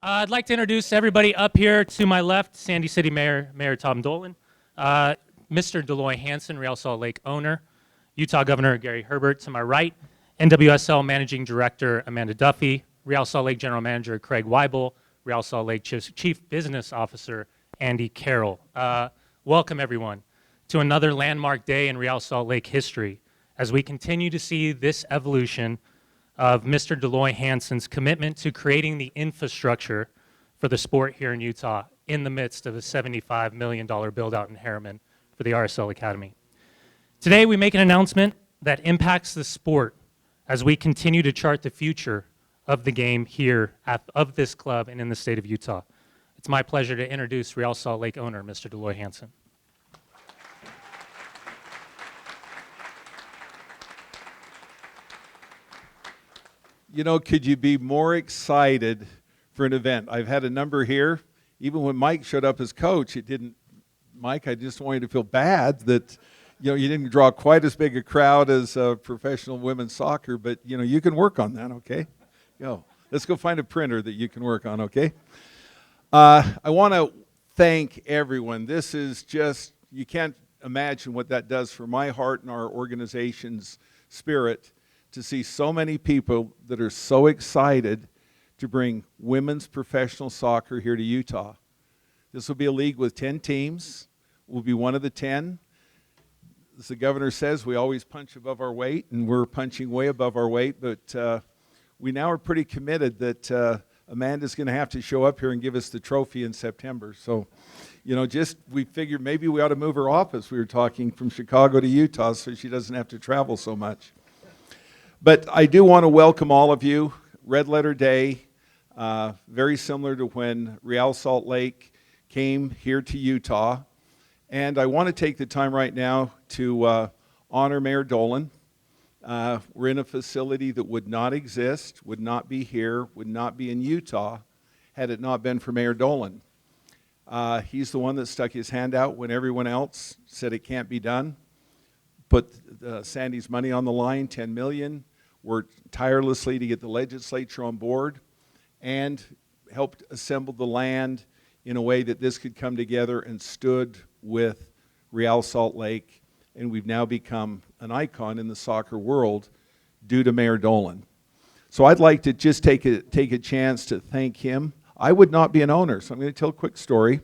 I'd like to introduce everybody up here to my left, Sandy City Mayor Tom Dolan, Mr. Deloy Hansen, Real Salt Lake owner, Utah Governor Gary Herbert to my right, NWSL Managing Director Amanda Duffy, Real Salt Lake General Manager Craig Weibel, Real Salt Lake Chief Business Officer Andy Carroll. Welcome everyone to another landmark day in Real Salt Lake history as we continue to see this evolution of Mr. Deloy Hansen's commitment to creating the infrastructure for the sport here in Utah in the midst of a $75 million build-out in Harriman for the RSL Academy. Today we make an announcement that impacts the sport as we continue to chart the future of the game here of this club and in the state of Utah. It's my pleasure to introduce Real Salt Lake owner, Mr. Deloy Hansen. You know, could you be more excited for an event? I've had a number here. Even when Mike showed up as coach, it didn't, Mike, I just want you to feel bad that, you didn't draw quite as big a crowd as professional women's soccer, but, you can work on that, okay? Let's go find a printer that you can work on, okay? I want to thank everyone. This is just, you can't imagine what that does for my heart and our organization's spirit to see so many people that are so excited to bring women's professional soccer here to Utah. This will be a league with 10 teams. We'll be one of the 10. As the governor says, we always punch above our weight, and we're punching way above our weight, but we now are pretty committed that Amanda's going to have to show up here and give us the trophy in September. So, we figured maybe we ought to move her office. We were talking from Chicago to Utah so she doesn't have to travel so much. But I do want to welcome all of you. Red Letter Day, very similar to when Real Salt Lake came here to Utah. And I want to take the time right now to honor Mayor Dolan. We're in a facility that would not exist, would not be here, would not be in Utah had it not been for Mayor Dolan. He's the one that stuck his hand out when everyone else said it can't be done. Put Sandy's money on the line, $10 million, worked tirelessly to get the legislature on board, and helped assemble the land in a way that this could come together and stood with Real Salt Lake, and we've now become an icon in the soccer world due to Mayor Dolan. So I'd like to just take a chance to thank him. I would not be an owner, so I'm going to tell a quick story.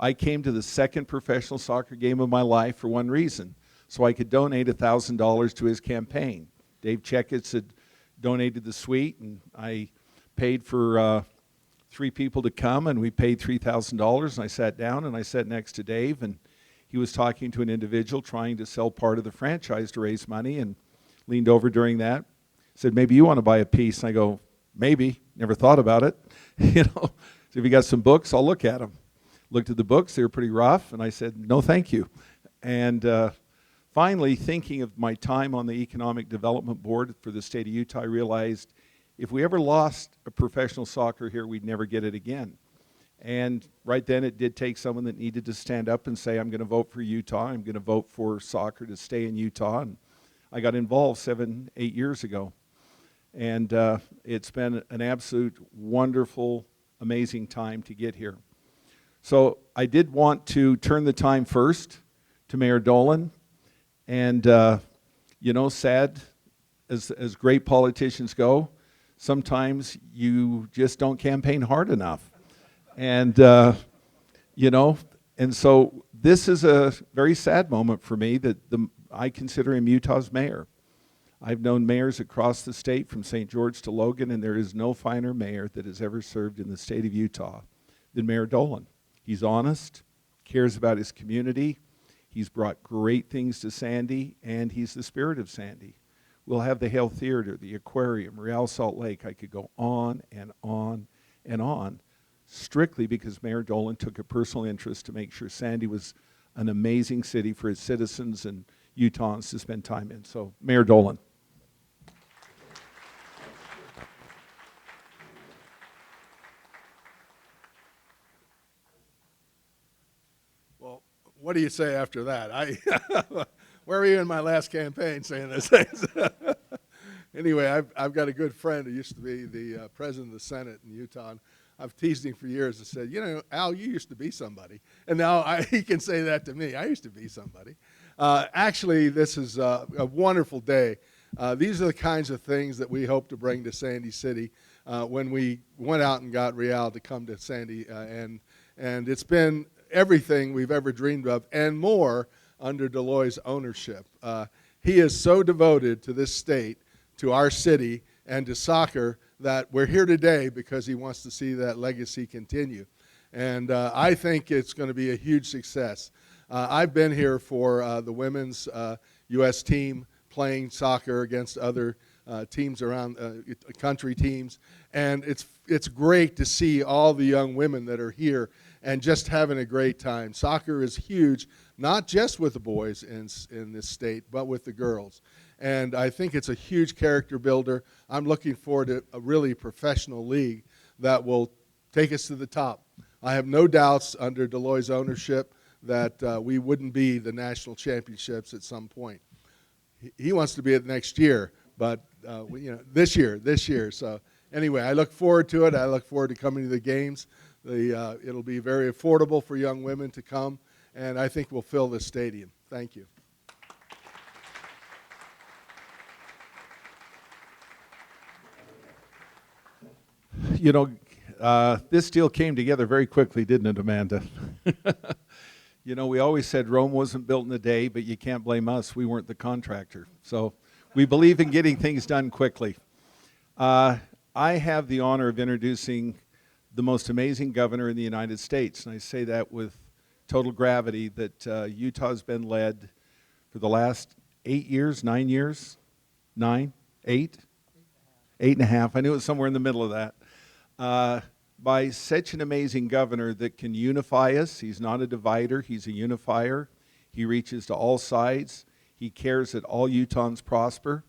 I came to the second professional soccer game of my life for one reason, so I could donate $1,000 to his campaign. Dave Checketts had donated the suite, and I paid for 3 people to come, and we paid $3,000, and I sat down, and I sat next to Dave, and he was talking to an individual trying to sell part of the franchise to raise money, and leaned over during that, said, maybe you want to buy a piece, and I go, maybe, never thought about it. So if you got some books, I'll look at them. Looked at the books, they were pretty rough, and I said, no thank you. And finally, thinking of my time on the Economic Development Board for the state of Utah, I realized if we ever lost a professional soccer here, we'd never get it again. And right then it did take someone that needed to stand up and say, I'm going to vote for Utah, I'm going to vote for soccer to stay in Utah. And I got involved 7-8 years ago. And it's been an absolute wonderful, amazing time to get here. So I did want to turn the time first to Mayor Dolan. And, sad as great politicians go, sometimes you just don't campaign hard enough. And, and so this is a very sad moment for me that I consider him Utah's mayor. I've known mayors across the state from St. George to Logan, and there is no finer mayor that has ever served in the state of Utah than Mayor Dolan. He's honest, cares about his community. He's brought great things to Sandy, and he's the spirit of Sandy. We'll have the Hale Theater, the aquarium, Real Salt Lake. I could go on and on and on, strictly because Mayor Dolan took a personal interest to make sure Sandy was an amazing city for its citizens and Utahns to spend time in. So, Mayor Dolan. What do you say after that? Where were you in my last campaign saying those things? Anyway, I've got a good friend who used to be the president of the Senate in Utah. And I've teased him for years and said, you know, Al, you used to be somebody. And now he can say that to me. I used to be somebody. Actually, this is a wonderful day. These are the kinds of things that we hope to bring to Sandy City when we went out and got Real to come to Sandy. And it's been everything we've ever dreamed of and more under Deloy's ownership. He is so devoted to this state, to our city, and to soccer that we're here today because he wants to see that legacy continue. And I think it's going to be a huge success. I've been here for the women's U.S. team playing soccer against other teams around country teams, and it's great to see all the young women that are here and just having a great time. Soccer is huge, not just with the boys in this state, but with the girls. And I think it's a huge character builder. I'm looking forward to a really professional league that will take us to the top. I have no doubts under Deloy's ownership that we wouldn't be the national championships at some point. He wants to be it next year, but this year. So anyway, I look forward to it. I look forward to coming to the games. It'll be very affordable for young women to come, and I think we'll fill this stadium. Thank you. You know, this deal came together very quickly, didn't it, Amanda? You know, we always said Rome wasn't built in a day, but you can't blame us. We weren't the contractor. So we believe in getting things done quickly. I have the honor of introducing the most amazing governor in the United States, and I say that with total gravity, that Utah's been led for the last 8 years, 9 years, 9, 8, 8.5. I knew it was somewhere in the middle of that. By such an amazing governor that can unify us. He's not a divider, he's a unifier. He reaches to all sides. He cares that all Utahns prosper.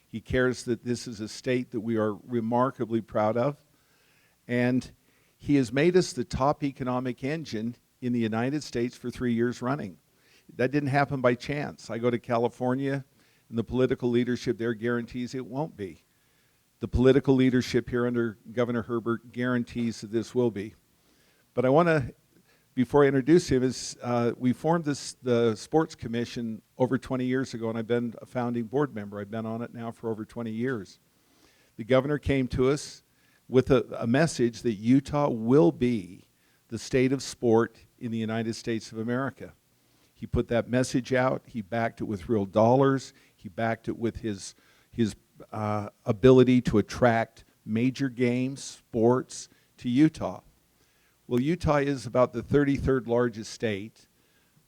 He cares that this is a state that we are remarkably proud of. And he has made us the top economic engine in the United States for 3 years running. That didn't happen by chance. I go to California, and the political leadership there guarantees it won't be. The political leadership here under Governor Herbert guarantees that this will be. But I want to, before I introduce him, we formed the Sports Commission over 20 years ago, and I've been a founding board member. I've been on it now for over 20 years. The governor came to us with a message that Utah will be the state of sport in the United States of America. He put that message out. He backed it with real dollars. He backed it with his ability to attract major games, sports to Utah. Well, Utah is about the 33rd largest state,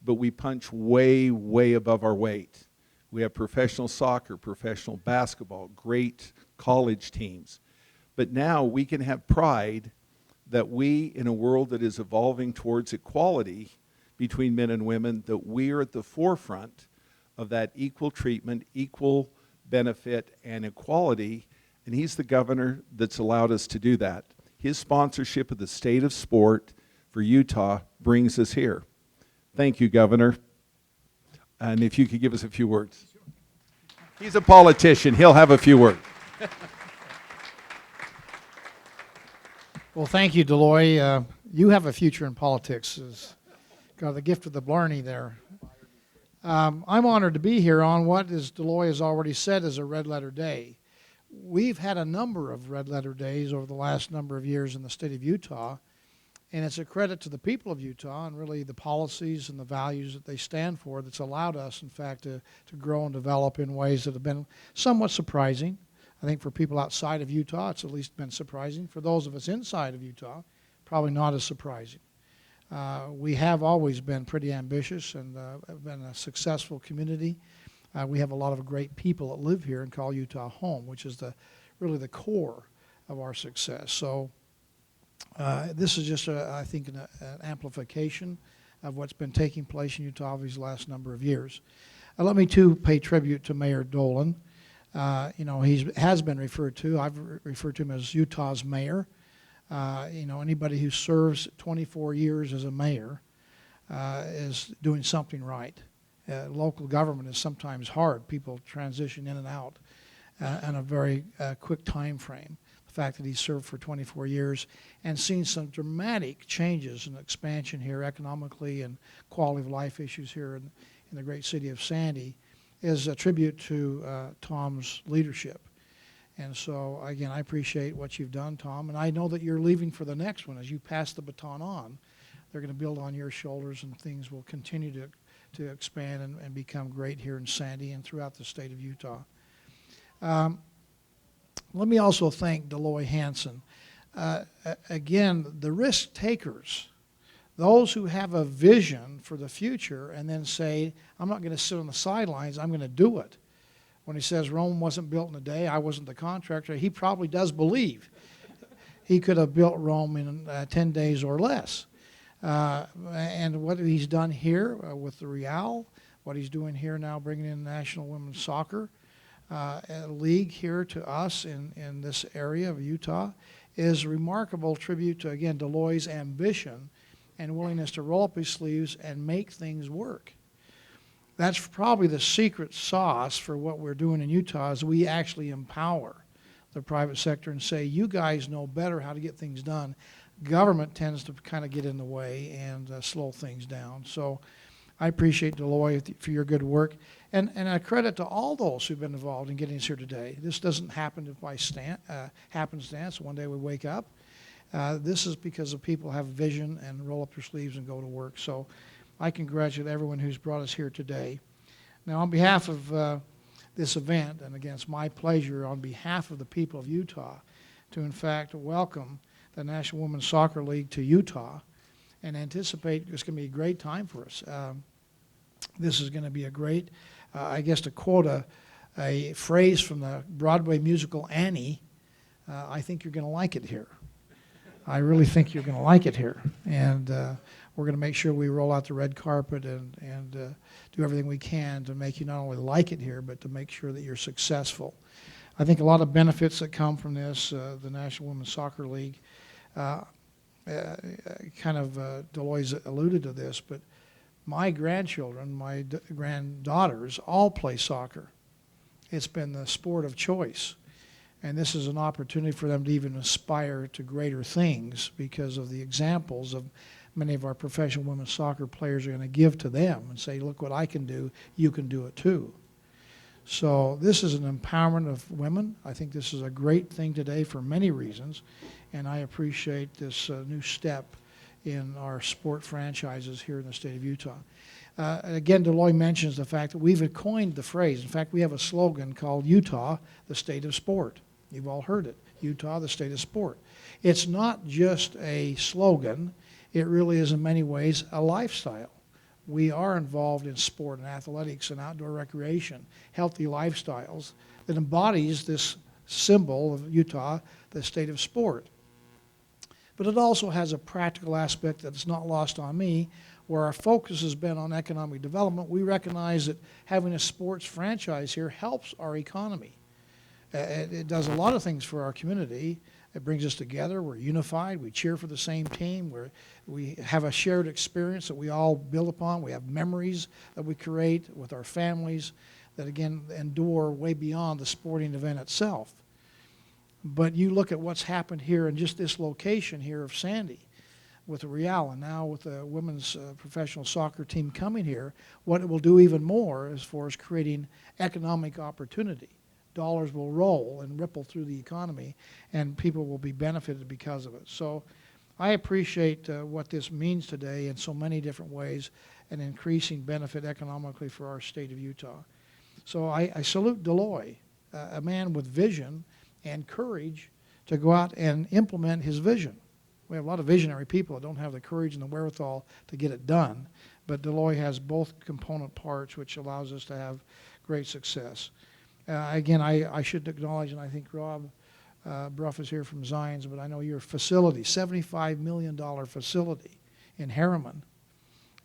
but we punch way, way above our weight. We have professional soccer, professional basketball, great college teams. But now we can have pride that we, in a world that is evolving towards equality between men and women, that we are at the forefront of that equal treatment, equal benefit, and equality, and he's the governor that's allowed us to do that. His sponsorship of the state of sport for Utah brings us here. Thank you, Governor. And if you could give us a few words. He's a politician. He'll have a few words. Well, thank you, Deloy. You have a future in politics. Got the gift of the blarney there. I'm honored to be here on what, as Deloy has already said, is a red letter day. We've had a number of red letter days over the last number of years in the state of Utah, and it's a credit to the people of Utah and really the policies and the values that they stand for that's allowed us, in fact, to grow and develop in ways that have been somewhat surprising. I think for people outside of Utah, it's at least been surprising. For those of us inside of Utah, probably not as surprising. We have always been pretty ambitious and have been a successful community. We have a lot of great people that live here and call Utah home, which is really the core of our success. So this is just, I think, an amplification of what's been taking place in Utah over these last number of years. Let me, too, pay tribute to Mayor Dolan. He has been referred to. I've referred to him as Utah's mayor. Anybody who serves 24 years as a mayor is doing something right. Local government is sometimes hard. People transition in and out. in a very quick time frame. The fact that he served for 24 years and seen some dramatic changes and expansion here economically and quality of life issues here in the great city of Sandy is a tribute to Tom's leadership. And so, again, I appreciate what you've done, Tom, and I know that you're leaving for the next one. As you pass the baton on, they're going to build on your shoulders, and things will continue to expand and become great here in Sandy and throughout the state of Utah. Let me also thank Deloy Hansen. Again, the risk takers, those who have a vision for the future and then say, I'm not going to sit on the sidelines, I'm going to do it. When he says Rome wasn't built in a day, I wasn't the contractor, he probably does believe he could have built Rome in 10 days or less. And what he's done here with the Real, what he's doing here now, bringing in National Women's Soccer League here to us in this area of Utah, is a remarkable tribute to, again, Deloy's ambition and willingness to roll up his sleeves and make things work. That's probably the secret sauce for what we're doing in Utah, is we actually empower the private sector and say, you guys know better how to get things done. Government tends to kind of get in the way and slow things down. So I appreciate Deloy for your good work. And a credit to all those who've been involved in getting us here today. This doesn't happen by happenstance. One day we wake up. This is because of people have vision and roll up their sleeves and go to work. So I congratulate everyone who's brought us here today. Now, on behalf of this event, and again, it's my pleasure on behalf of the people of Utah to, in fact, welcome the National Women's Soccer League to Utah and anticipate it's going to be a great time for us. This is going to be a great, I guess to quote a phrase from the Broadway musical Annie, I think you're going to like it here. I really think you're going to like it here. And we're going to make sure we roll out the red carpet and do everything we can to make you not only like it here, but to make sure that you're successful. I think a lot of benefits that come from this, the National Women's Soccer League, Deloy's alluded to this, but my grandchildren, my granddaughters all play soccer. It's been the sport of choice. And this is an opportunity for them to even aspire to greater things because of the examples of many of our professional women's soccer players are going to give to them and say, look what I can do, you can do it too. So this is an empowerment of women. I think this is a great thing today for many reasons, and I appreciate this new step in our sport franchises here in the state of Utah. Again, Deloy mentions the fact that we've coined the phrase. In fact, we have a slogan called Utah, the state of sport. You've all heard it, Utah, the state of sport. It's not just a slogan. It really is in many ways a lifestyle. We are involved in sport and athletics and outdoor recreation, healthy lifestyles that embodies this symbol of Utah, the state of sport. But it also has a practical aspect that's not lost on me, where our focus has been on economic development. We recognize that having a sports franchise here helps our economy. It does a lot of things for our community. It brings us together. We're unified. We cheer for the same team. We have a shared experience that we all build upon. We have memories that we create with our families that, again, endure way beyond the sporting event itself. But you look at what's happened here in just this location here of Sandy with the Real and now with the women's professional soccer team coming here, what it will do even more as far as creating economic opportunity. Dollars will roll and ripple through the economy, and people will be benefited because of it. So I appreciate what this means today in so many different ways, an increasing benefit economically for our state of Utah. So I salute Deloy, a man with vision and courage to go out and implement his vision. We have a lot of visionary people that don't have the courage and the wherewithal to get it done, but Deloy has both component parts, which allows us to have great success. Again, I should acknowledge, and I think Rob Bruff is here from Zions, but I know your facility, $75 million facility in Harriman,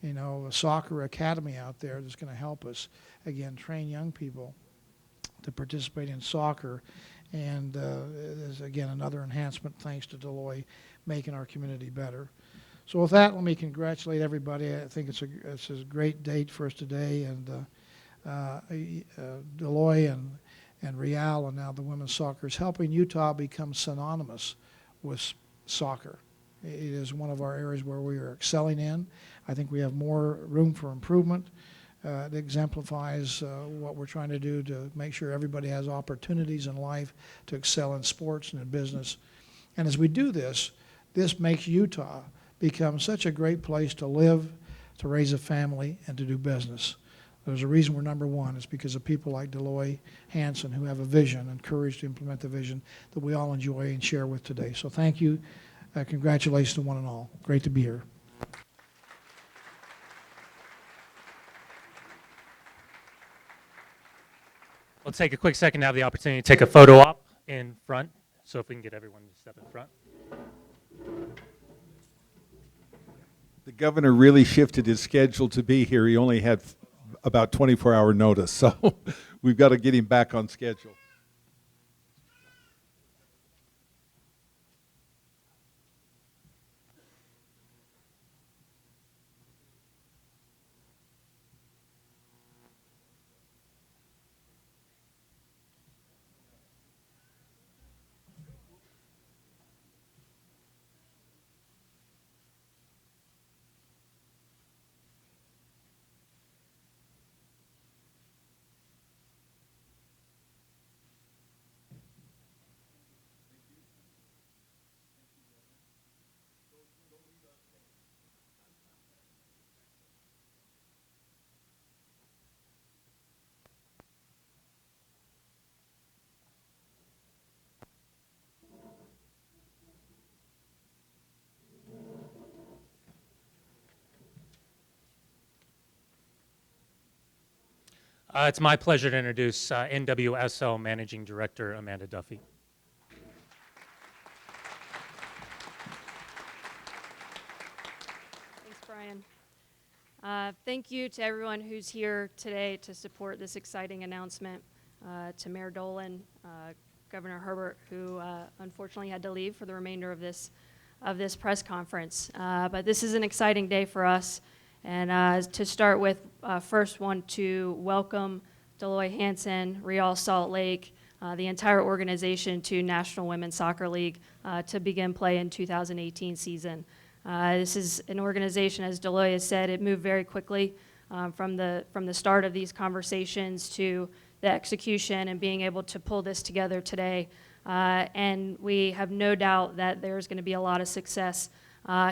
you know, a soccer academy out there that's going to help us, again, train young people to participate in soccer. And is, again, another enhancement thanks to Deloy making our community better. So with that, let me congratulate everybody. I think it's a great date for us today. And Deloy and Real and now the women's soccer is helping Utah become synonymous with soccer. It is one of our areas where we are excelling in. I think we have more room for improvement. It exemplifies what we're trying to do to make sure everybody has opportunities in life to excel in sports and in business. And as we do this, this makes Utah become such a great place to live, to raise a family, and to do business. There's a reason we're number one. It's because of people like Deloy Hansen who have a vision and courage to implement the vision that we all enjoy and share with today. So thank you. Congratulations to one and all. Great to be here. We'll take a quick second to have the opportunity to take a photo op in front. So if we can get everyone to step in front. The governor really shifted his schedule to be here. He only had about 24-hour notice, so we've got to get him back on schedule. It's my pleasure to introduce NWSL Managing Director Amanda Duffy. Thanks, Brian. Thank you to everyone who's here today to support this exciting announcement, to Mayor Dolan, Governor Herbert, who unfortunately had to leave for the remainder of this press conference. But this is an exciting day for us. And to start with, first want to welcome Deloy Hansen, Real Salt Lake, the entire organization to National Women's Soccer League to begin play in 2018 season. This is an organization, as Deloy has said, it moved very quickly from the start of these conversations to the execution and being able to pull this together today. And we have no doubt that there's going to be a lot of success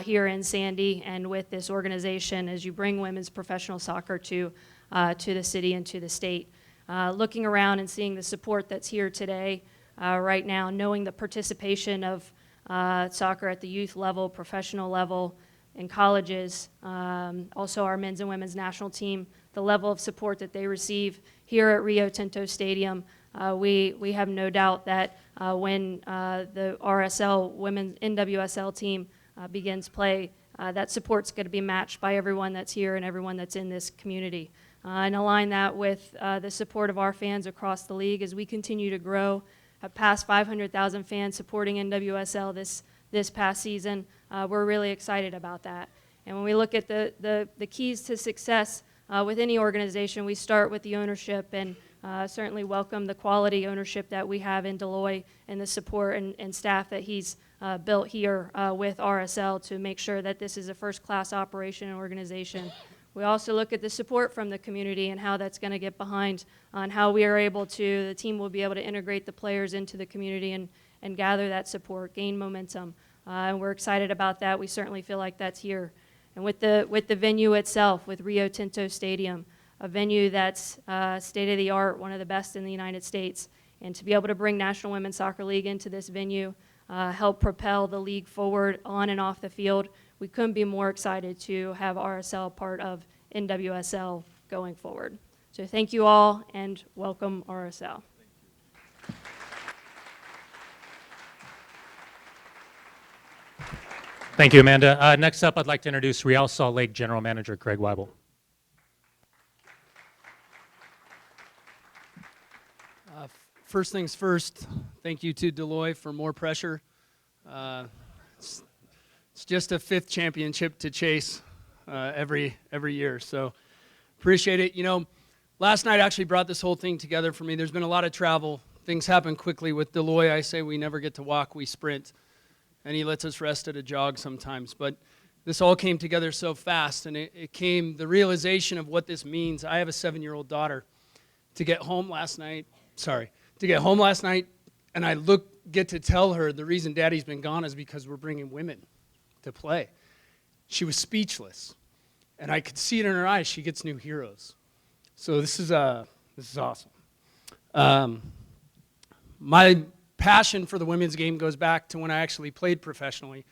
here in Sandy and with this organization as you bring women's professional soccer to the city and to the state. Looking around and seeing the support that's here today, right now, knowing the participation of soccer at the youth level, professional level, in colleges, also our men's and women's national team, the level of support that they receive here at Rio Tinto Stadium, we have no doubt that when the RSL women's NWSL team begins play, that support's going to be matched by everyone that's here and everyone that's in this community. And align that with the support of our fans across the league as we continue to grow. Have passed 500,000 fans supporting NWSL this past season. We're really excited about that. And when we look at the keys to success with any organization, we start with the ownership and certainly welcome the quality ownership that we have in Deloy and the support and staff that he's built here with RSL to make sure that this is a first-class operation and organization. We also look at the support from the community and how that's going to get behind on how we are able to, the team will be able to integrate the players into the community and gather that support, gain momentum. And we're excited about that. We certainly feel like that's here. And with the venue itself, with Rio Tinto Stadium, a venue that's state-of-the-art, one of the best in the United States, and to be able to bring National Women's Soccer League into this venue, help propel the league forward on and off the field, we couldn't be more excited to have RSL part of NWSL going forward. So thank you all, and welcome RSL. Thank you, Amanda. Next up, I'd like to introduce Real Salt Lake General Manager Craig Weibel. First things first, thank you to Deloy for more pressure. It's just a fifth championship to chase every year, so appreciate it. You know, last night actually brought this whole thing together for me. There's been a lot of travel things happen quickly. With Deloy, I say we never get to walk, we sprint. And he lets us rest at a jog sometimes. But this all came together so fast, and it came, the realization of what this means. I have a 7-year-old daughter. To get home last night, and I get to tell her the reason Daddy's been gone is because we're bringing women to play. She was speechless, and I could see it in her eyes. She gets new heroes. So this is awesome. My passion for the women's game goes back to when I actually played professionally.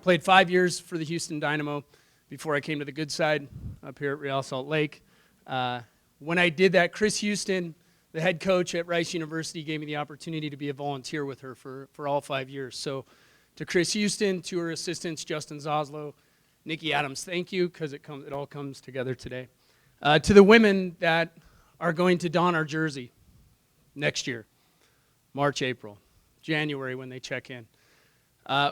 Played 5 years for the Houston Dynamo before I came to the good side up here at Real Salt Lake. When I did that, Chris Houston, the head coach at Rice University, gave me the opportunity to be a volunteer with her for all 5 years. So to Chris Houston, to her assistants, Justin Zoslow, Nikki Adams, thank you, because it all comes together today. To the women that are going to don our jersey next year, March, April, January when they check in.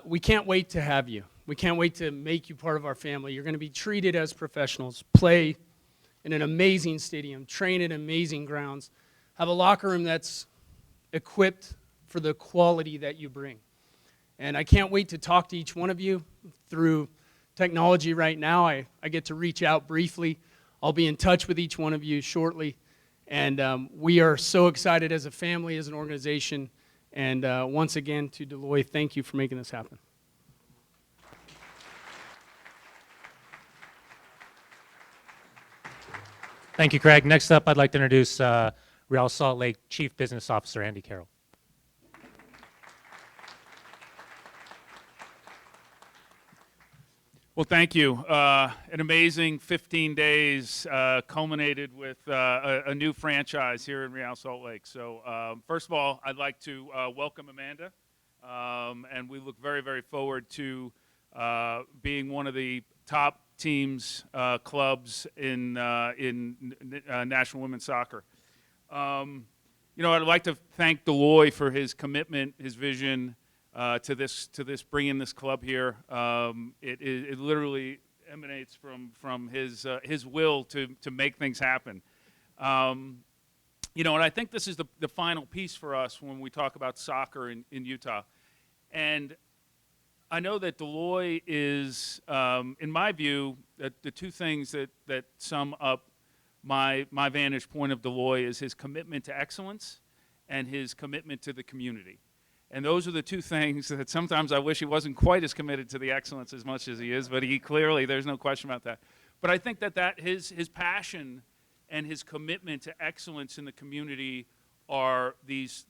We can't wait to have you. We can't wait to make you part of our family. You're going to be treated as professionals, play in an amazing stadium, train in amazing grounds, have a locker room that's equipped for the quality that you bring. And I can't wait to talk to each one of you through technology right now. I get to reach out briefly. I'll be in touch with each one of you shortly. And we are so excited as a family, as an organization. And once again, to Deloy, thank you for making this happen. Thank you, Craig. Next up, I'd like to introduce Real Salt Lake Chief Business Officer Andy Carroll. Well, thank you. An amazing 15 days culminated with a new franchise here in Real Salt Lake. So first of all, I'd like to welcome Amanda, and we look very, very forward to being one of the top teams, clubs in National Women's Soccer. You know, I'd like to thank Deloy for his commitment, his vision, to this bringing this club here. It literally emanates from his will to make things happen. You know, and I think this is the final piece for us when we talk about soccer in Utah. And I know that Deloy is, in my view, the two things that sum up my vantage point of Deloy is his commitment to excellence and his commitment to the community. And those are the two things that sometimes I wish he wasn't quite as committed to the excellence as much as he is, but he clearly, there's no question about that. But I think that his passion and his commitment to excellence in the community are this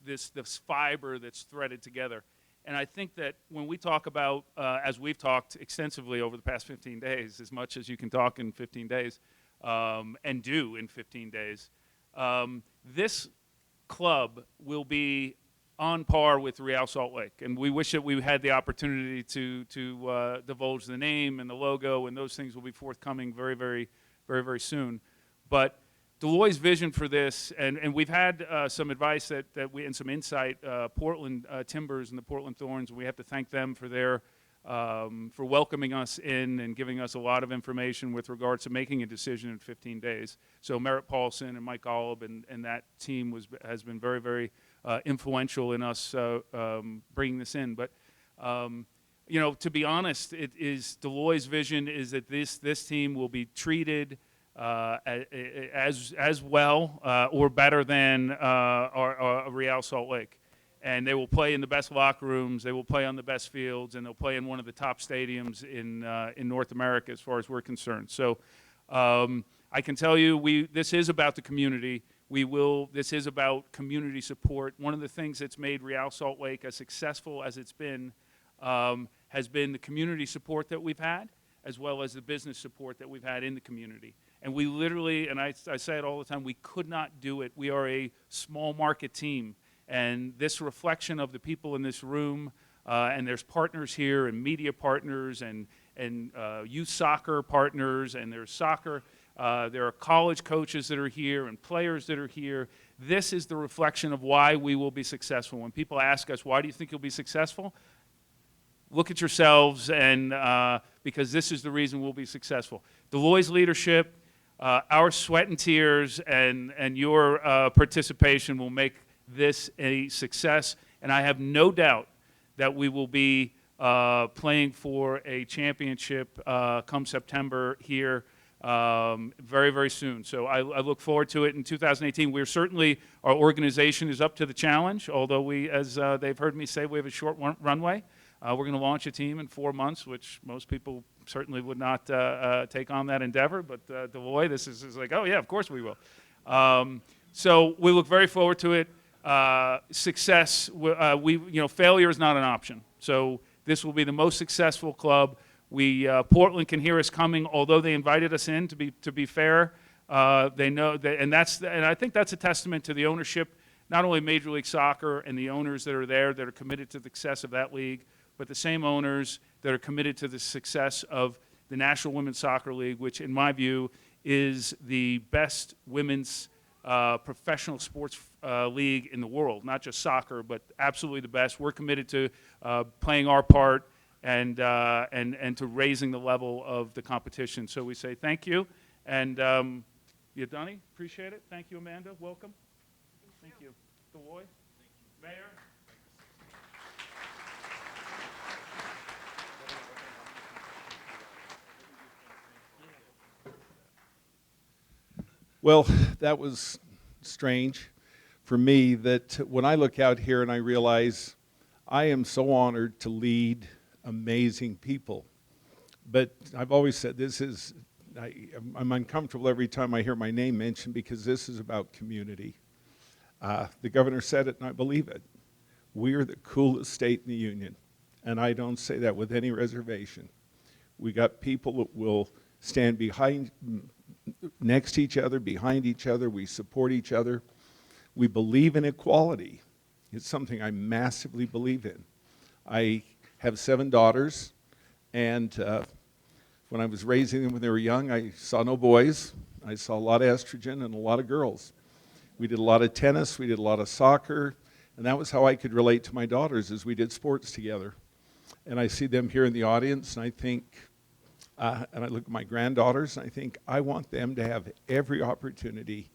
fiber that's threaded together. And I think that when we talk about, as we've talked extensively over the past 15 days, as much as you can talk in 15 days, and do in 15 days, this club will be on par with Real Salt Lake, and we wish that we had the opportunity to divulge the name and the logo, and those things will be forthcoming very, very, very, very soon. But Deloy's vision for this, and we've had some advice and some insight. Portland Timbers and the Portland Thorns, we have to thank them for their for welcoming us in and giving us a lot of information with regards to making a decision in 15 days. So Merritt Paulson and Mike Golub and that team has been very, very influential in us bringing this in. But you know, to be honest, it is Deloy's vision is that this team will be treated as well or better than our Real Salt Lake. And they will play in the best locker rooms, they will play on the best fields, and they'll play in one of the top stadiums in North America as far as we're concerned. So I can tell you this is about the community. This is about community support. One of the things that's made Real Salt Lake as successful as it's been has been the community support that we've had, as well as the business support that we've had in the community. And we literally, and I say it all the time, we could not do it. We are a small market team. And this reflection of the people in this room, and there's partners here, and media partners, and youth soccer partners, and there's soccer. There are college coaches that are here, and players that are here. This is the reflection of why we will be successful. When people ask us, why do you think you'll be successful? Look at yourselves, and because this is the reason we'll be successful. Deloy's leadership, our sweat and tears, and your participation will make this a success, and I have no doubt that we will be playing for a championship come September here very, very soon. So I look forward to it in 2018. We're certainly, our organization is up to the challenge, although we, as they've heard me say, we have a short runway. We're going to launch a team in 4 months, which most people certainly would not take on that endeavor. But Deloy, this is like, oh yeah, of course we will. So we look very forward to it. Success, failure is not an option. So this will be the most successful club. Portland can hear us coming, although they invited us in. To be fair, they know that, and I think that's a testament to the ownership, not only Major League Soccer and the owners that are there that are committed to the success of that league, but the same owners that are committed to the success of the National Women's Soccer League, which, in my view, is the best women's professional sports league in the world. Not just soccer, but absolutely the best. We're committed to playing our part and to raising the level of the competition. So we say thank you, and Yadani, appreciate it. Thank you, Amanda. Welcome. Thank you. Deloy. Mayor. Well, that was strange for me, that when I look out here and I realize I am so honored to lead amazing people. But I've always said I'm uncomfortable every time I hear my name mentioned, because this is about community. The governor said it, and I believe it. We are the coolest state in the union, and I don't say that with any reservation. We got people that will stand next to each other, behind each other. We support each other. We believe in equality. It's something I massively believe in. I have 7 daughters, and when I was raising them when they were young, I saw no boys. I saw a lot of estrogen and a lot of girls. We did a lot of tennis, we did a lot of soccer, and that was how I could relate to my daughters, as we did sports together. And I see them here in the audience, and I think, and I look at my granddaughters, and I think I want them to have every opportunity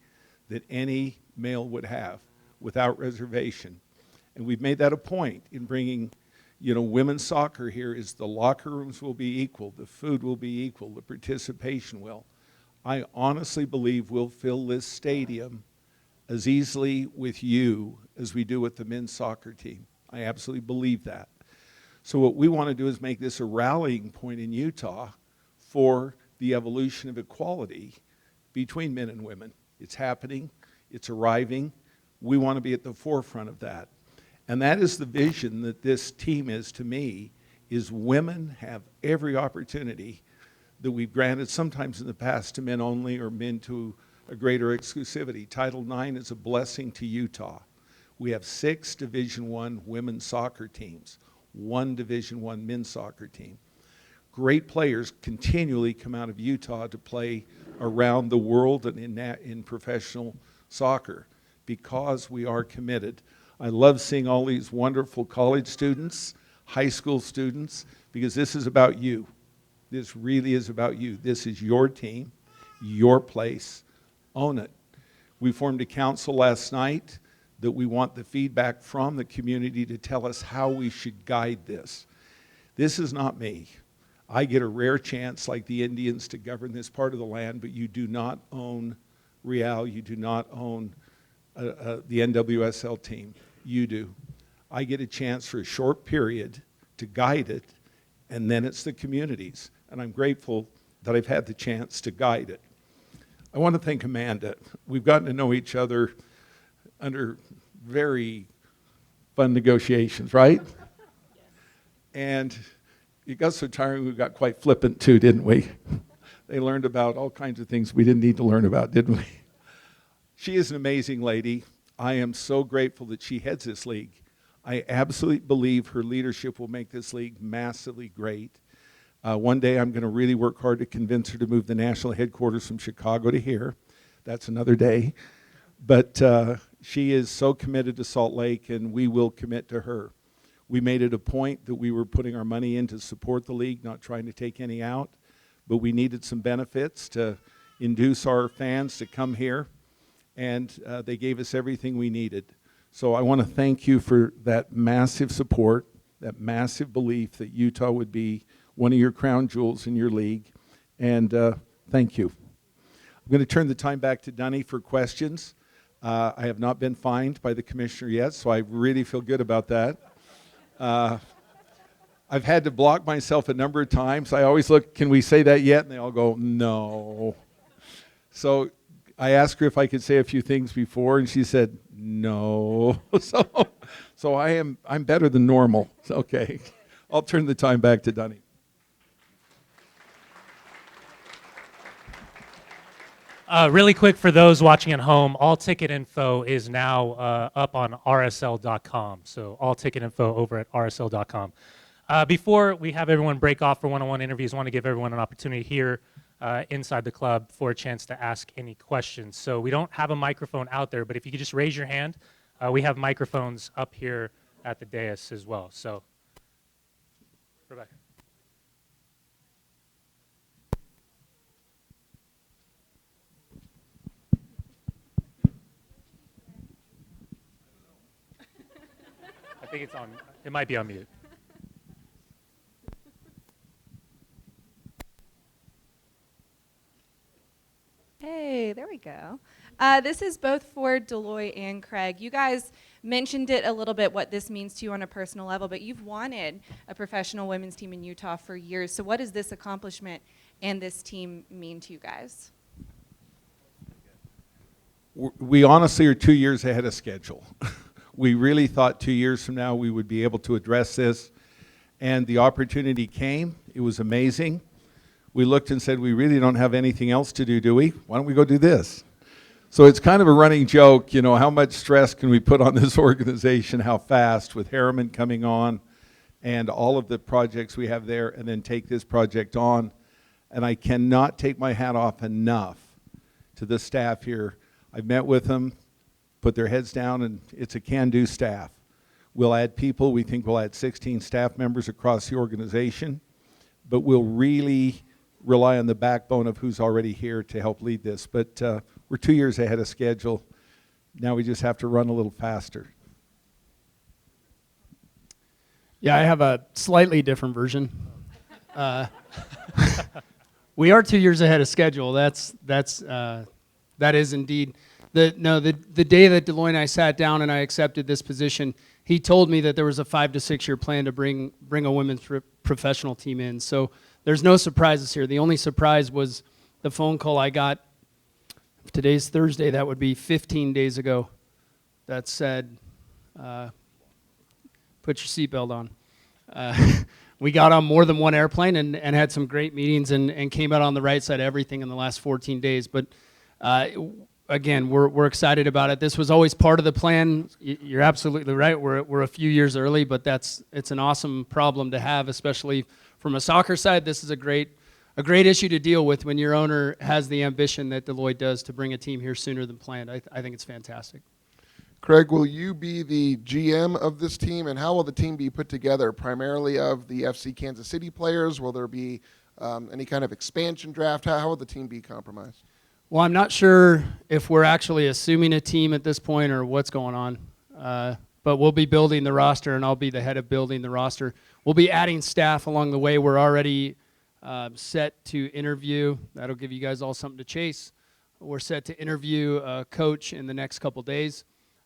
that any male would have without reservation. And we've made that a point in bringing, women's soccer here. Is the locker rooms will be equal, the food will be equal, the participation will. I honestly believe we'll fill this stadium as easily with you as we do with the men's soccer team. I absolutely believe that. So what we want to do is make this a rallying point in Utah for the evolution of equality between men and women. It's happening, it's arriving. We want to be at the forefront of that. And that is the vision that this team is to me, is women have every opportunity that we've granted sometimes in the past to men only, or men to a greater exclusivity. Title IX is a blessing to Utah. We have 6 Division I women's soccer teams, 1 Division I men's soccer team. Great players continually come out of Utah to play around the world and in professional soccer, because we are committed. I love seeing all these wonderful college students, high school students, because this is about you. This really is about you. This is your team, your place. Own it. We formed a council last night that we want the feedback from the community to tell us how we should guide this. This is not me. I get a rare chance, like the Indians, to govern this part of the land, but you do not own Real, you do not own the NWSL team. You do. I get a chance for a short period to guide it, and then it's the communities. And I'm grateful that I've had the chance to guide it. I want to thank Amanda. We've gotten to know each other under very fun negotiations, right? Yes. And it got so tiring, we got quite flippant too, didn't we? They learned about all kinds of things we didn't need to learn about, didn't we? She is an amazing lady. I am so grateful that she heads this league. I absolutely believe her leadership will make this league massively great. One day I'm going to really work hard to convince her to move the national headquarters from Chicago to here. That's another day. But she is so committed to Salt Lake, and we will commit to her. We made it a point that we were putting our money in to support the league, not trying to take any out. But we needed some benefits to induce our fans to come here, and they gave us everything we needed. So I want to thank you for that massive support, that massive belief that Utah would be one of your crown jewels in your league. And thank you. I'm going to turn the time back to Dunny for questions. I have not been fined by the commissioner yet, so I really feel good about that. I've had to block myself a number of times. I always look, can we say that yet? And they all go, no. So I asked her if I could say a few things before, and she said, no. So I'm better than normal. Okay. I'll turn the time back to Dunny. Really quick for those watching at home, all ticket info is now up on rsl.com. So all ticket info over at rsl.com. Before we have everyone break off for one-on-one interviews, I want to give everyone an opportunity here inside the club for a chance to ask any questions. So we don't have a microphone out there, but if you could just raise your hand, we have microphones up here at the dais as well. So, Rebecca. I think it's on, it might be on mute. Hey, there we go. This is both for Deloy and Craig. You guys mentioned it a little bit, what this means to you on a personal level, but you've wanted a professional women's team in Utah for years. So what does this accomplishment and this team mean to you guys? We honestly are 2 years ahead of schedule. We really thought 2 years from now we would be able to address this, and the opportunity came. It was amazing. We looked and said, we really don't have anything else to do we? Why don't we go do this? So it's kind of a running joke, you know, how much stress can we put on this organization, how fast, with Harriman coming on and all of the projects we have there, and then take this project on. And I cannot take my hat off enough to the staff here. I've met with them, put their heads down, and it's a can-do staff. We'll add people. We think we'll add 16 staff members across the organization, but we'll really rely on the backbone of who's already here to help lead this. But we're 2 years ahead of schedule. Now we just have to run a little faster. Yeah, I have a slightly different version. We are 2 years ahead of schedule. That is indeed. The day that Deloy and I sat down and I accepted this position, he told me that there was a 5 to 6 year plan to bring a women's professional team in. So there's no surprises here. The only surprise was the phone call I got. If today's Thursday, that would be 15 days ago. That said, put your seatbelt on. We got on more than one airplane and had some great meetings and came out on the right side of everything in the last 14 days. But again, we're excited about it. This was always part of the plan. You're absolutely right. We're a few years early, but it's an awesome problem to have, especially from a soccer side. This is a great issue to deal with when your owner has the ambition that Deloitte does to bring a team here sooner than planned. I think it's fantastic. Craig, will you be the GM of this team, and how will the team be put together? Primarily of the FC Kansas City players? Will there be any kind of expansion draft? How will the team be compromised? Well, I'm not sure if we're actually assuming a team at this point or what's going on, but we'll be building the roster, and I'll be the head of building the roster. We'll be adding staff along the way. We're already set to interview. That'll give you guys all something to chase. We're set to interview a coach in the next couple days.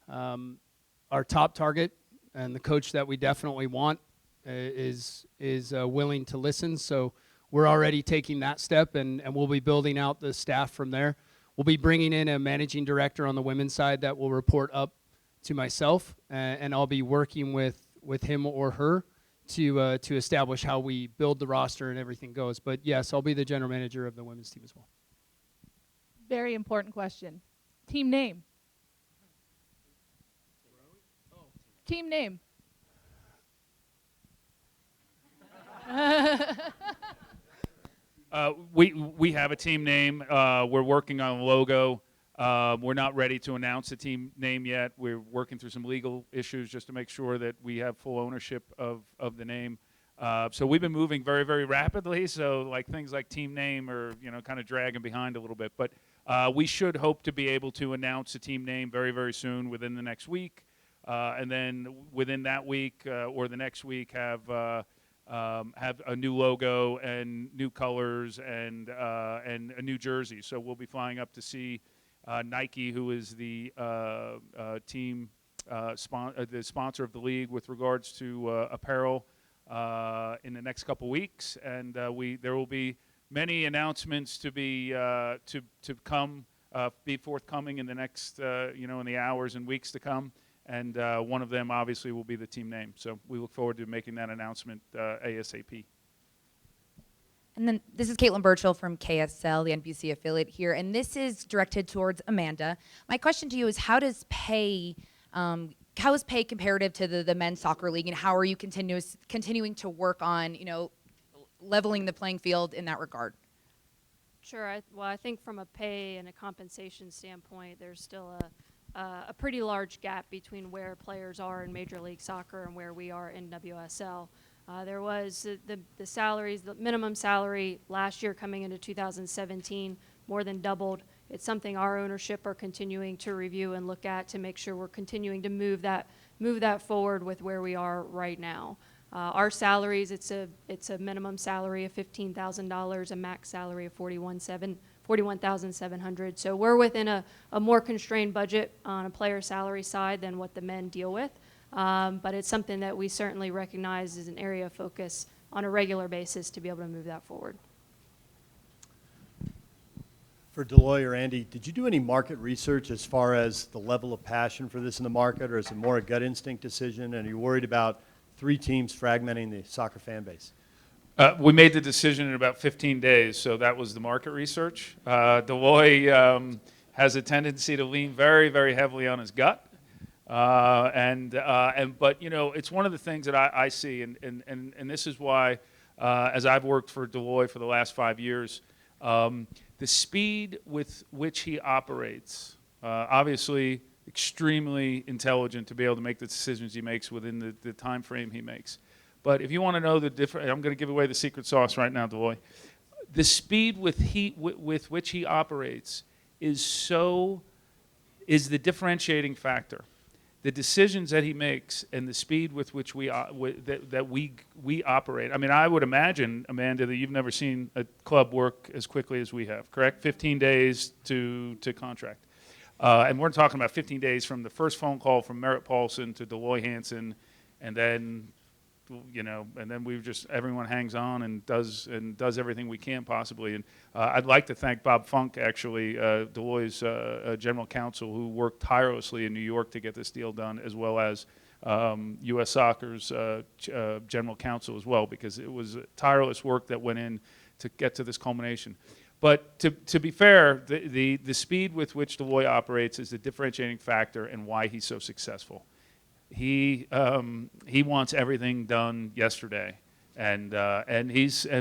Our top target and the coach that we definitely want is willing to listen. So we're already taking that step, and we'll be building out the staff from there. We'll be bringing in a managing director on the women's side that will report up to myself, and I'll be working with him or her to establish how we build the roster and everything goes. But yes, I'll be the general manager of the women's team as well. Very important question. Team name. Team name. We have a team name. We're working on a logo. We're not ready to announce a team name yet. We're working through some legal issues just to make sure that we have full ownership of the name. So we've been moving very, very rapidly. So like things like team name are kind of dragging behind a little bit. But we should hope to be able to announce a team name very, very soon, within the next week. and then within that week or the next week have a new logo and new colors and a new jersey. So we'll be flying up to see Nike, who is the team the sponsor of the league with regards to apparel in the next couple weeks, and there will be many announcements to be to come be forthcoming in the next in the hours and weeks to come. And one of them obviously will be the team name. So we look forward to making that announcement ASAP. And then this is Caitlin Burchill from KSL, the NBC affiliate here, and this is directed towards Amanda. My question to you is, how is pay comparative to the men's soccer league, and how are you continuing to work on leveling the playing field in that regard? Sure. I think from a pay and a compensation standpoint, there's still a pretty large gap between where players are in Major League Soccer and where we are in NWSL. There was the salaries, the minimum salary last year coming into 2017 more than doubled. It's something our ownership are continuing to review and look at to make sure we're continuing to move that forward with where we are right now. Our salaries, it's a minimum salary of $15,000, a max salary of $41,700. So we're within a more constrained budget on a player salary side than what the men deal with. But it's something that we certainly recognize as an area of focus on a regular basis to be able to move that forward. For Deloy or Andy, did you do any market research as far as the level of passion for this in the market, or is it more a gut instinct decision, and are you worried about 3 teams fragmenting the soccer fan base? We made the decision in about 15 days, so that was the market research. Deloy has a tendency to lean very, very heavily on his gut. But it's one of the things that I see, and this is why, as I've worked for Deloy for the last 5 years, the speed with which he operates, obviously extremely intelligent to be able to make the decisions he makes within the time frame he makes. But if you want to know the different, I'm going to give away the secret sauce right now, Deloy. The speed with which he operates is the differentiating factor. The decisions that he makes and the speed with which we operate. I mean, I would imagine, Amanda, that you've never seen a club work as quickly as we have, correct? 15 days to contract. And we're talking about 15 days from the first phone call from Merritt Paulson to Deloy Hansen, and then everyone hangs on and does everything we can possibly. And I'd like to thank Bob Funk, actually, Deloy's general counsel, who worked tirelessly in New York to get this deal done, as well as U.S. Soccer's general counsel as well, because it was tireless work that went in to get to this culmination. But to be fair, the speed with which Deloy operates is the differentiating factor and why he's so successful. He wants everything done yesterday, and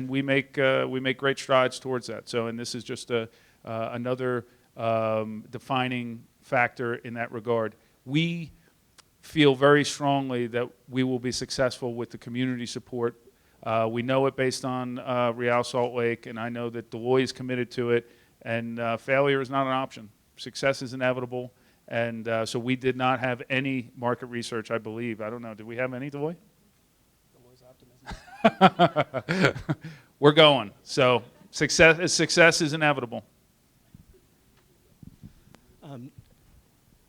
we make great strides towards that. So, and this is just another defining factor in that regard. We feel very strongly that we will be successful with the community support. We know it based on Real Salt Lake, and I know that Deloy is committed to it, and failure is not an option. Success is inevitable. And so we did not have any market research, I believe. I don't know. Did we have any, Deloy? Deloy's optimism. We're going. So success is inevitable.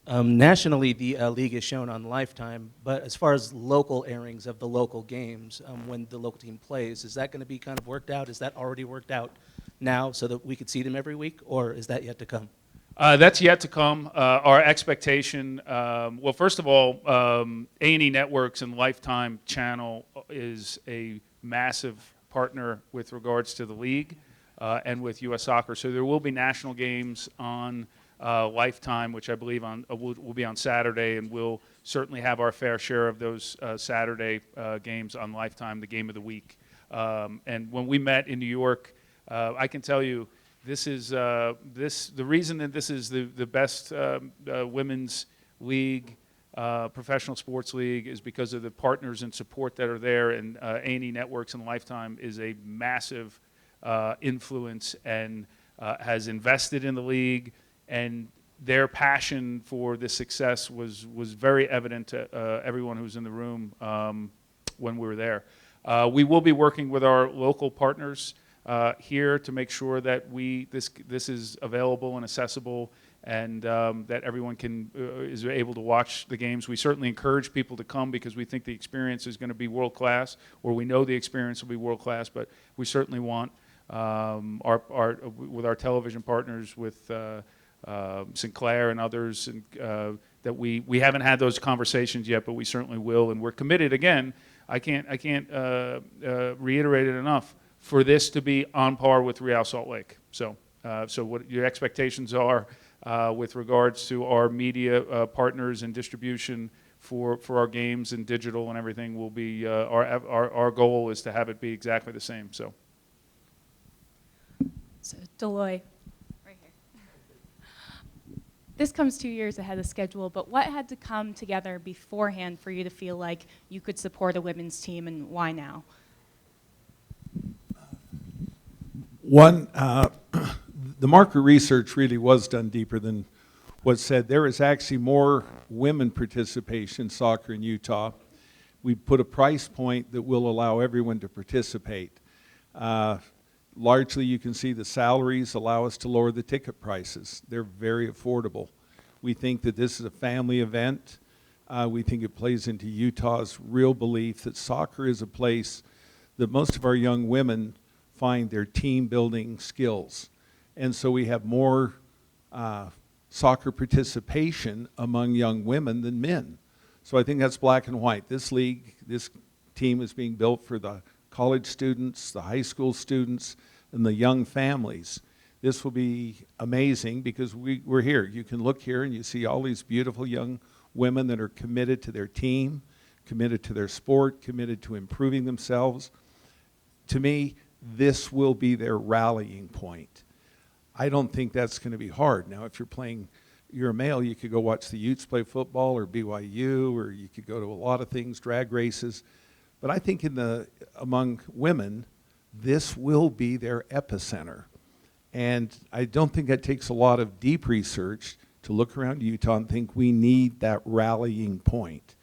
Nationally, the league is shown on Lifetime, but as far as local airings of the local games, when the local team plays, is that going to be kind of worked out? Is that already worked out now so that we could see them every week, or is that yet to come? That's yet to come. Our expectation, well, first of all, A&E Networks and Lifetime Channel is a massive partner with regards to the league and with U.S. Soccer. So there will be national games on Lifetime, which I believe will be on Saturday, and we'll certainly have our fair share of those Saturday games on Lifetime, the game of the week. And when we met in New York, I can tell you, this is the reason that this is the best women's league, professional sports league, is because of the partners and support that are there. And A&E Networks and Lifetime is a massive influence and has invested in the league. And their passion for this success was very evident to everyone who was in the room when we were there. We will be working with our local partners here to make sure that this is available and accessible, and that everyone is able to watch the games. We certainly encourage people to come because we think the experience is going to be world class, or we know the experience will be world class. But we certainly want with our television partners, with Sinclair and others, and that we haven't had those conversations yet, but we certainly will, and we're committed. Again, I can't reiterate it enough, for this to be on par with Real Salt Lake. So what your expectations are with regards to our media partners and distribution for our games and digital and everything will be our goal is to have it be exactly the same. So Deloy, right here. This comes 2 years ahead of schedule, but what had to come together beforehand for you to feel like you could support a women's team, and why now? One, the market research really was done deeper than what's said. There is actually more women participation in soccer in Utah. We put a price point that will allow everyone to participate. Largely, you can see the salaries allow us to lower the ticket prices. They're very affordable. We think that this is a family event. We think it plays into Utah's real belief that soccer is a place that most of our young women find their team-building skills. And so we have more soccer participation among young women than men. So I think that's black and white. This league, this team is being built for the college students, the high school students, and the young families. This will be amazing because we're here. You can look here and you see all these beautiful young women that are committed to their team, committed to their sport, committed to improving themselves. To me, this will be their rallying point. I don't think that's going to be hard. Now, if you're a male, you could go watch the Utes play football, or BYU, or you could go to a lot of things, drag races. But I think among women, this will be their epicenter. And I don't think that takes a lot of deep research to look around Utah and think we need that rallying point.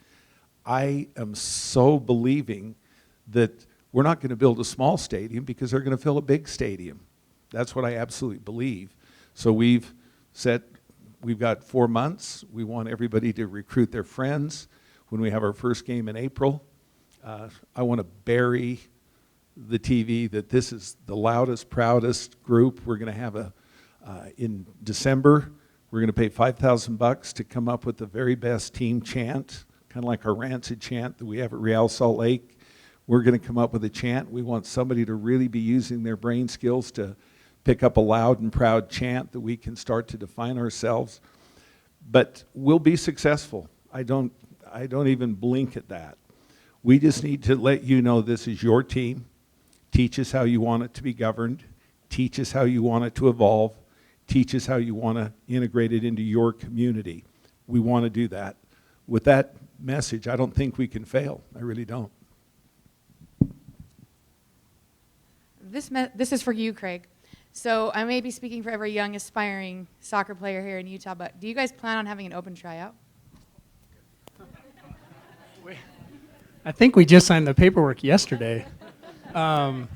I am so believing that we're not going to build a small stadium because they're going to fill a big stadium. That's what I absolutely believe. So we've got 4 months. We want everybody to recruit their friends. When we have our first game in April, I want to bury the TV that this is the loudest, proudest group. We're going to have in December, we're going to pay $5,000 to come up with the very best team chant, kind of like our Rancid chant that we have at Real Salt Lake. We're going to come up with a chant. We want somebody to really be using their brain skills to pick up a loud and proud chant that we can start to define ourselves. But we'll be successful. I don't even blink at that. We just need to let you know this is your team. Teach us how you want it to be governed. Teach us how you want it to evolve. Teach us how you want to integrate it into your community. We want to do that. With that message, I don't think we can fail. I really don't. This is for you, Craig. So I may be speaking for every young aspiring soccer player here in Utah, but do you guys plan on having an open tryout? I think we just signed the paperwork yesterday. And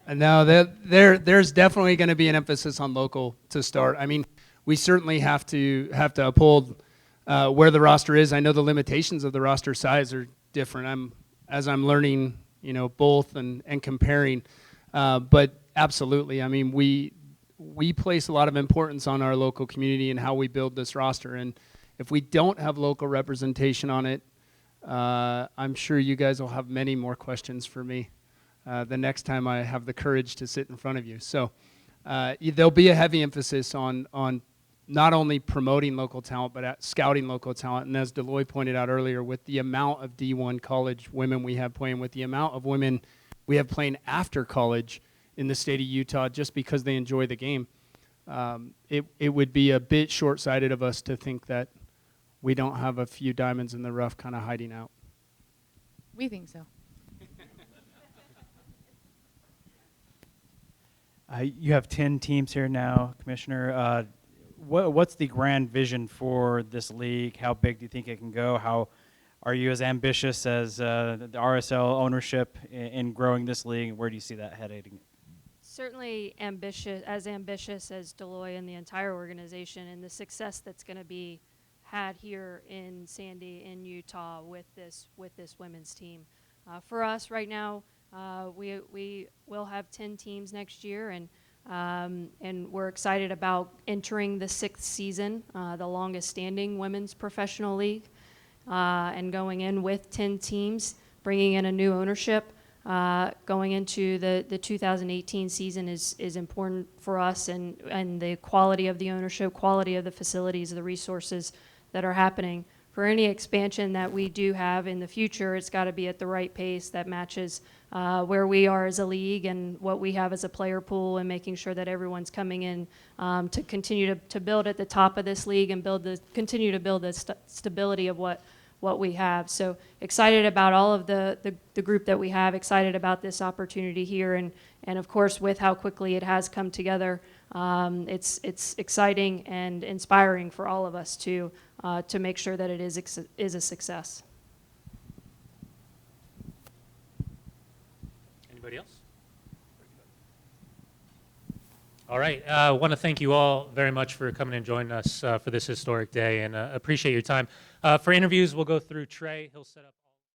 now there's definitely going to be an emphasis on local to start. I mean, we certainly have to uphold where the roster is. I know the limitations of the roster size are different. As I'm learning, both and comparing. But absolutely, I mean, we place a lot of importance on our local community and how we build this roster. And if we don't have local representation on it, I'm sure you guys will have many more questions for me the next time I have the courage to sit in front of you. So there'll be a heavy emphasis on not only promoting local talent, but scouting local talent. And as Deloy pointed out earlier, with the amount of D1 college women we have playing, with the amount of women we have playing after college in the state of Utah just because they enjoy the game, it would be a bit short-sighted of us to think that we don't have a few diamonds in the rough kind of hiding out. We think so. You have 10 teams here now, Commissioner. what's the grand vision for this league? How big do you think it can go? How are you as ambitious as the RSL ownership in growing this league? Where do you see that heading? Certainly ambitious as Deloy and the entire organization, and the success that's going to be had here in Sandy, in Utah, with this women's team. For us right now, we will have 10 teams next year, and we're excited about entering the 6th season, the longest standing women's professional league, and going in with 10 teams, bringing in a new ownership. Going into the 2018 season is important for us, and the quality of the ownership, quality of the facilities, the resources that are happening. For any expansion that we do have in the future, it's got to be at the right pace that matches where we are as a league and what we have as a player pool, and making sure that everyone's coming in to continue to build at the top of this league and continue to build the stability of what we have. So excited about all of the group that we have, excited about this opportunity here, and of course with how quickly it has come together. It's exciting and inspiring for all of us to make sure that it is a success. Anybody else? All right. I want to thank you all very much for coming and joining us for this historic day, and appreciate your time. For interviews, we'll go through Trey. He'll set up.